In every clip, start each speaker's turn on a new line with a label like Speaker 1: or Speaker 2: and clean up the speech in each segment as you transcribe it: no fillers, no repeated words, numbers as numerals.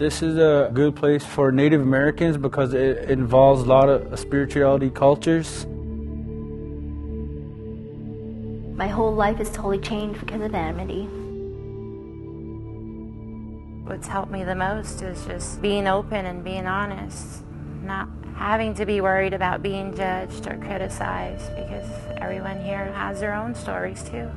Speaker 1: This is a good place for Native Americans because it involves a lot of spirituality cultures.
Speaker 2: My whole life is totally changed because of Amity.
Speaker 3: What's helped me the most is just being open and being honest, not having to be worried about being judged or criticized, because everyone here has their own stories too.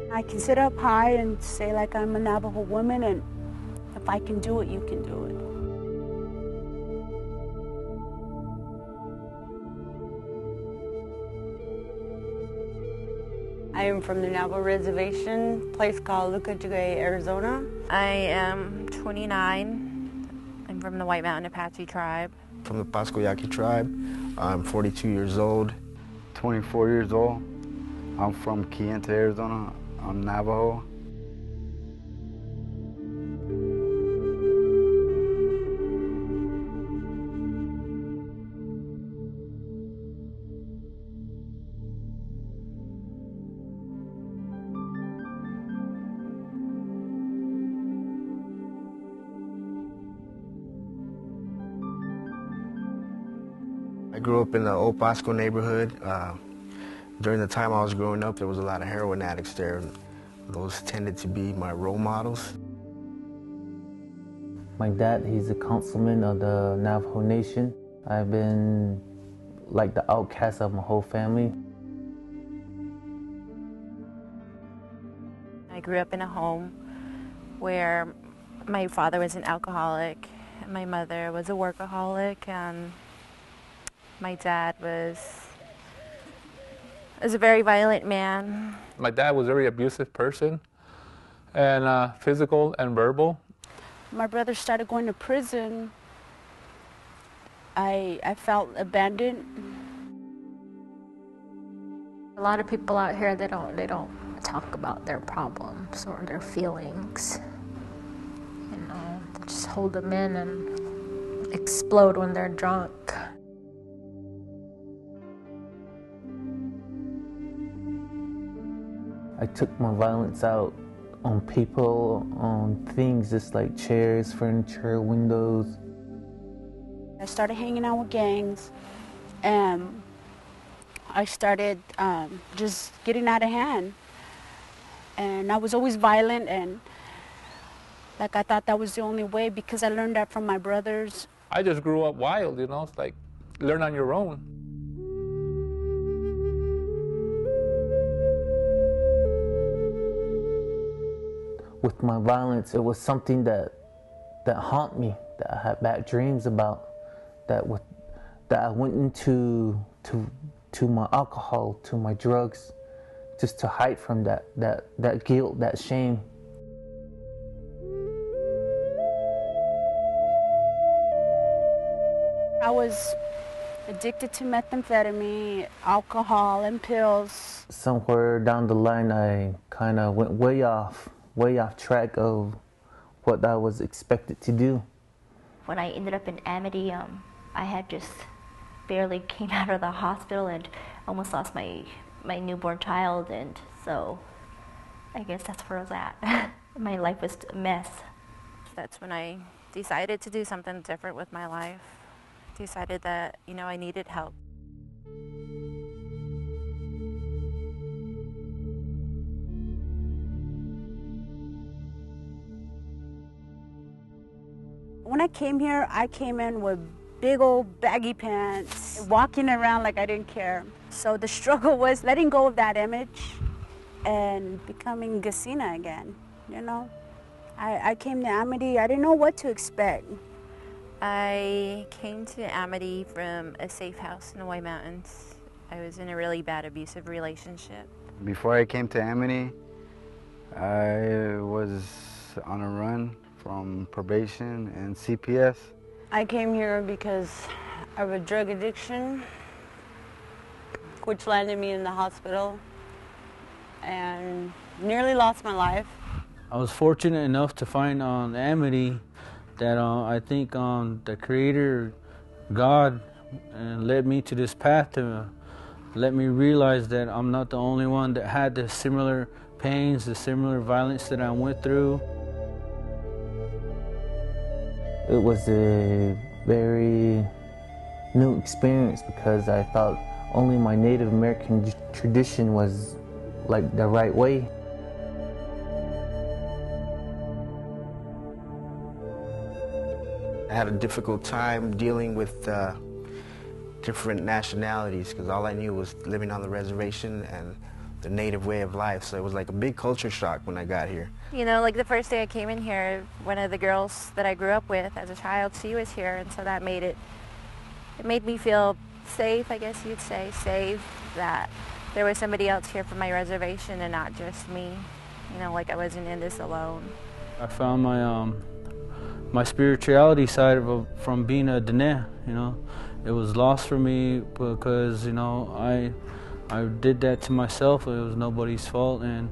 Speaker 4: I can sit up high and say like I'm a Navajo woman, and if I can do it, you can do it.
Speaker 5: I am from the Navajo Reservation, a place called Lucajigay, Arizona.
Speaker 3: I am 29. I'm from the White Mountain Apache tribe.
Speaker 6: From the Pasco Yaqui tribe. I'm 42 years old.
Speaker 7: 24 years old. I'm from Kayenta, Arizona. I'm Navajo.
Speaker 6: I grew up in the Old Pasco neighborhood. During the time I was growing up, there was a lot of heroin addicts there. Those tended to be my role models.
Speaker 8: My dad, he's a councilman of the Navajo Nation. I've been like the outcast of my whole family.
Speaker 3: I grew up in a home where my father was an alcoholic, and my mother was a workaholic, and my dad was a very violent man.
Speaker 9: My dad was a very abusive person, and physical and verbal.
Speaker 4: My brother started going to prison. I felt abandoned.
Speaker 2: A lot of people out here, they don't talk about their problems or their feelings. You know, just hold them in and explode when they're drunk.
Speaker 8: I took my violence out on people, on things just like chairs, furniture, windows.
Speaker 4: I started hanging out with gangs, and I started just getting out of hand. And I was always violent, and like I thought that was the only way because I learned that from my brothers.
Speaker 9: I just grew up wild, you know, it's like learn on your own.
Speaker 8: With my violence, it was something that haunted me, that I had bad dreams about, that I went into my alcohol, to my drugs, just to hide from that guilt, that shame.
Speaker 4: I was addicted to methamphetamine, alcohol, and pills.
Speaker 8: Somewhere down the line, I kind of went way off track of what I was expected to do.
Speaker 2: When I ended up in Amity, I had just barely came out of the hospital and almost lost my newborn child, and so I guess that's where I was at. My life was a mess.
Speaker 3: That's when I decided to do something different with my life. Decided that, you know, I needed help.
Speaker 4: When I came here, I came in with big old baggy pants, walking around like I didn't care. So the struggle was letting go of that image and becoming Gasina again, you know. I came to Amity, I didn't know what to expect.
Speaker 3: I came to Amity from a safe house in the White Mountains. I was in a really bad abusive relationship.
Speaker 7: Before I came to Amity, I was on a run from probation and CPS.
Speaker 5: I came here because of a drug addiction, which landed me in the hospital and nearly lost my life.
Speaker 1: I was fortunate enough to find on Amity that I think the Creator, God, led me to this path to let me realize that I'm not the only one that had this similar pains, the similar violence that I went through.
Speaker 8: It was a very new experience because I thought only my Native American tradition was like the right way.
Speaker 6: I had a difficult time dealing with different nationalities because all I knew was living on the reservation and the native way of life. So it was like a big culture shock when I got here.
Speaker 3: You know, like the first day I came in here, one of the girls that I grew up with as a child, she was here, and so that made it made me feel safe, I guess you'd say, safe, that there was somebody else here from my reservation and not just me. You know, like I wasn't in this alone.
Speaker 1: I found my spirituality side from being a Dene, you know. It was lost for me because, you know, I did that to myself. It was nobody's fault, and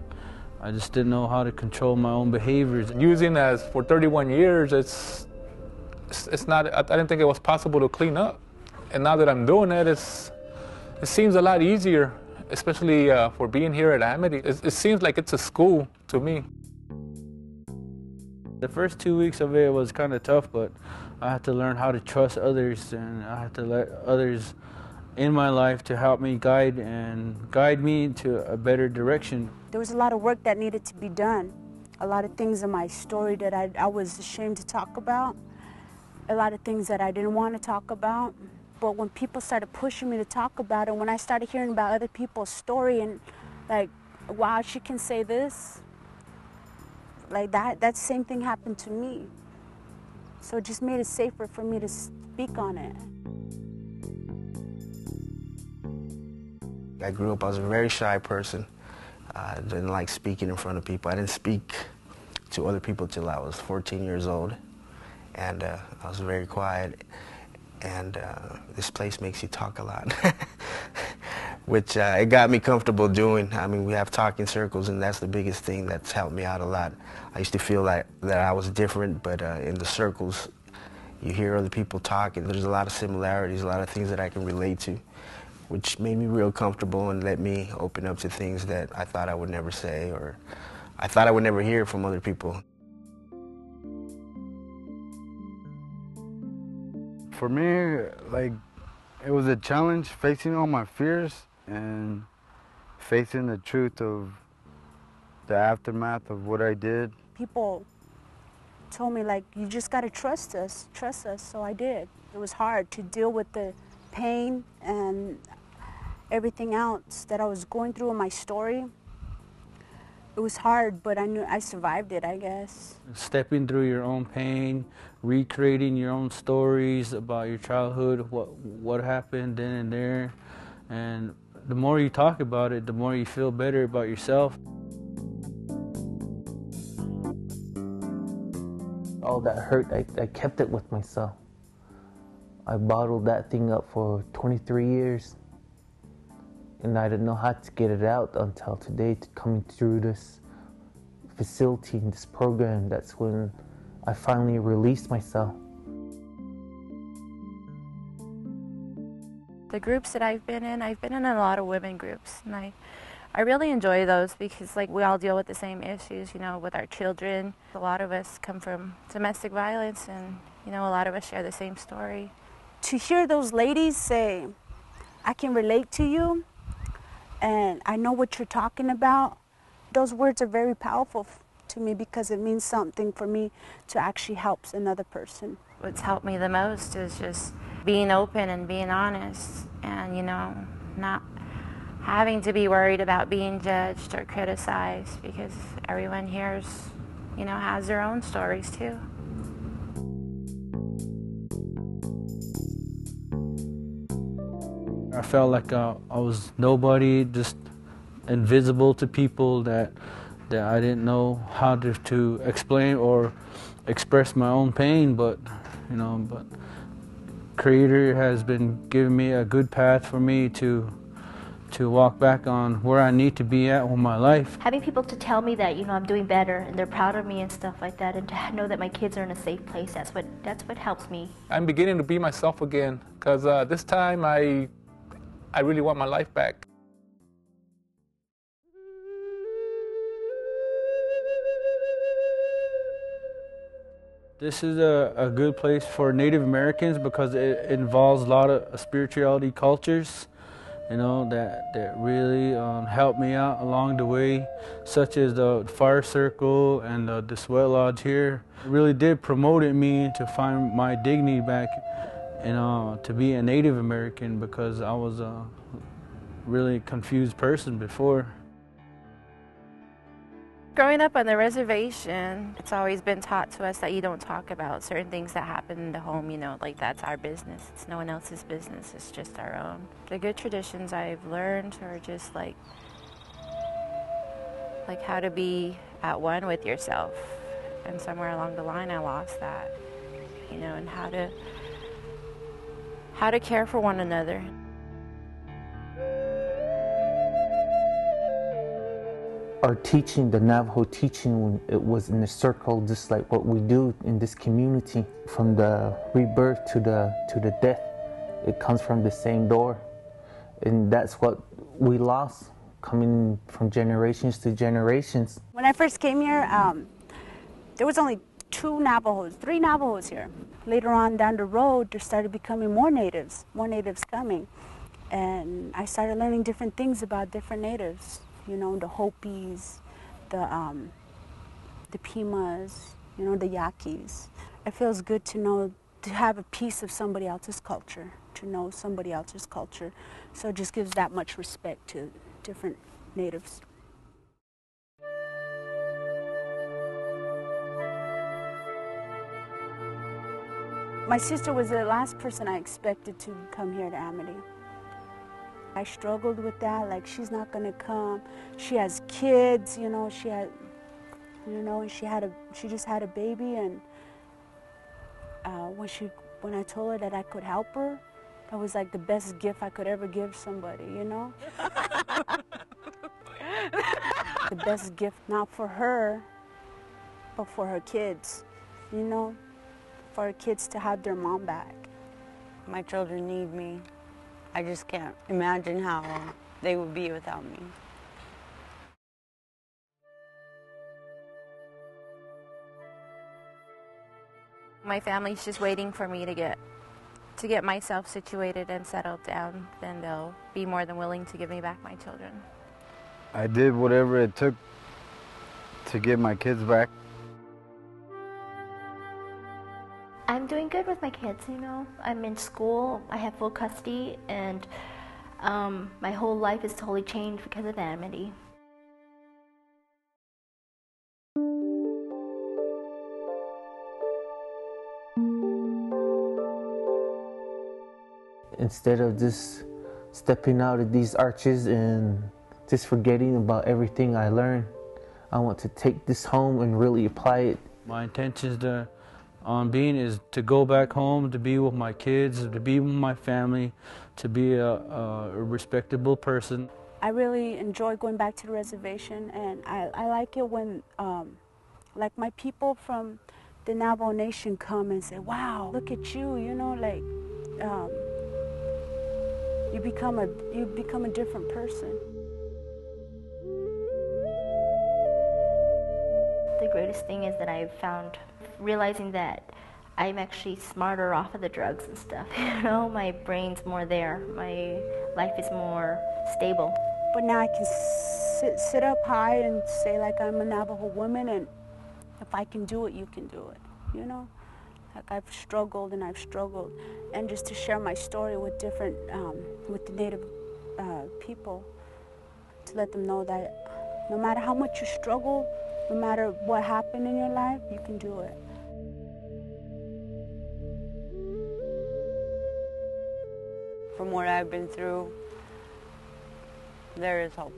Speaker 1: I just didn't know how to control my own behaviors.
Speaker 9: Using as for 31 years, it's not. I didn't think it was possible to clean up, and now that I'm doing it, it seems a lot easier, especially for being here at Amity. It seems like it's a school to me.
Speaker 1: The first 2 weeks of it was kind of tough, but I had to learn how to trust others, and I had to let others in my life to help me guide me into a better direction.
Speaker 4: There was a lot of work that needed to be done. A lot of things in my story that I was ashamed to talk about. A lot of things that I didn't want to talk about. But when people started pushing me to talk about it, when I started hearing about other people's story and like, wow, she can say this, like that same thing happened to me. So it just made it safer for me to speak on it.
Speaker 6: I grew up, I was a very shy person. I didn't like speaking in front of people. I didn't speak to other people till I was 14 years old. And I was very quiet. And this place makes you talk a lot, which it got me comfortable doing. I mean, we have talking circles, and that's the biggest thing that's helped me out a lot. I used to feel like that I was different, but in the circles, you hear other people talk, and there's a lot of similarities, a lot of things that I can relate to, which made me real comfortable and let me open up to things that I thought I would never say, or I thought I would never hear from other people.
Speaker 7: For me, like, it was a challenge facing all my fears and facing the truth of the aftermath of what I did.
Speaker 4: People told me, like, you just got to trust us, so I did. It was hard to deal with the pain and everything else that I was going through in my story. It was hard, but I knew I survived it, I guess.
Speaker 1: Stepping through your own pain, recreating your own stories about your childhood, what happened then and there. And the more you talk about it, the more you feel better about yourself.
Speaker 8: All that hurt, I kept it with myself. I bottled that thing up for 23 years. And I didn't know how to get it out until today, coming through this facility, this program. That's when I finally released myself.
Speaker 3: The groups that I've been in a lot of women groups, and I really enjoy those because, like, we all deal with the same issues, you know, with our children. A lot of us come from domestic violence, and, you know, a lot of us share the same story.
Speaker 4: To hear those ladies say, I can relate to you, and I know what you're talking about, those words are very powerful to me because it means something for me to actually help another person.
Speaker 3: What's helped me the most is just being open and being honest, and, you know, not having to be worried about being judged or criticized, because everyone here's, you know, has their own stories too.
Speaker 1: I felt like I was nobody, just invisible to people, that I didn't know how to explain or express my own pain, but, you know, but Creator has been giving me a good path for me to walk back on where I need to be at with my life.
Speaker 2: Having people to tell me that, you know, I'm doing better and they're proud of me and stuff like that, and to know that my kids are in a safe place, that's what helps me.
Speaker 9: I'm beginning to be myself again, because this time I really want my life back.
Speaker 1: This is a good place for Native Americans because it involves a lot of spirituality cultures, you know, that really helped me out along the way, such as the fire circle and the sweat lodge here. It really did promote me to find my dignity back and to be a Native American, because I was a really confused person before.
Speaker 3: Growing up on the reservation, it's always been taught to us that you don't talk about certain things that happen in the home, you know, like that's our business. It's no one else's business, it's just our own. The good traditions I've learned are just like how to be at one with yourself. And somewhere along the line I lost that, you know, and how to care for one another.
Speaker 8: Our teaching, the Navajo teaching, when it was in a circle, just like what we do in this community, from the rebirth to the death, it comes from the same door, and that's what we lost, coming from generations to generations.
Speaker 4: When I first came here, there was only three Navajos here. Later on down the road, there started becoming more natives coming, and I started learning different things about different natives. You know, the Hopis, the Pimas, you know, the Yaquis. It feels good to know, to have a piece of somebody else's culture, to know somebody else's culture. So it just gives that much respect to different natives. My sister was the last person I expected to come here to Amity. I struggled with that, like she's not gonna come. She has kids, you know, and she just had a baby, and when I told her that I could help her, that was like the best gift I could ever give somebody, you know? The best gift, not for her, but for her kids, you know? For her kids to have their mom back.
Speaker 5: My children need me. I just can't imagine how they would be without me.
Speaker 3: My family's just waiting for me to get myself situated and settled down. Then they'll be more than willing to give me back my children.
Speaker 7: I did whatever it took to get my kids back.
Speaker 2: I'm doing good with my kids, you know. I'm in school, I have full custody, and my whole life is totally changed because of Amity.
Speaker 8: Instead of just stepping out of these arches and just forgetting about everything I learned, I want to take this home and really apply it.
Speaker 1: My intentions is to go back home, to be with my kids, to be with my family, to be a respectable person.
Speaker 4: I really enjoy going back to the reservation, and I like it when like my people from the Navajo Nation come and say, wow, look at you, you know, like you become a different person.
Speaker 2: The greatest thing is that I've found realizing that I'm actually smarter off of the drugs and stuff. You know, my brain's more there. My life is more stable.
Speaker 4: But now I can sit up high and say like I'm a Navajo woman, and if I can do it, you can do it, you know? Like I've struggled and I've struggled. And just to share my story with different, with the Native people, to let them know that no matter how much you struggle, no matter what happened in your life, you can do it.
Speaker 5: From what I've been through, there is hope.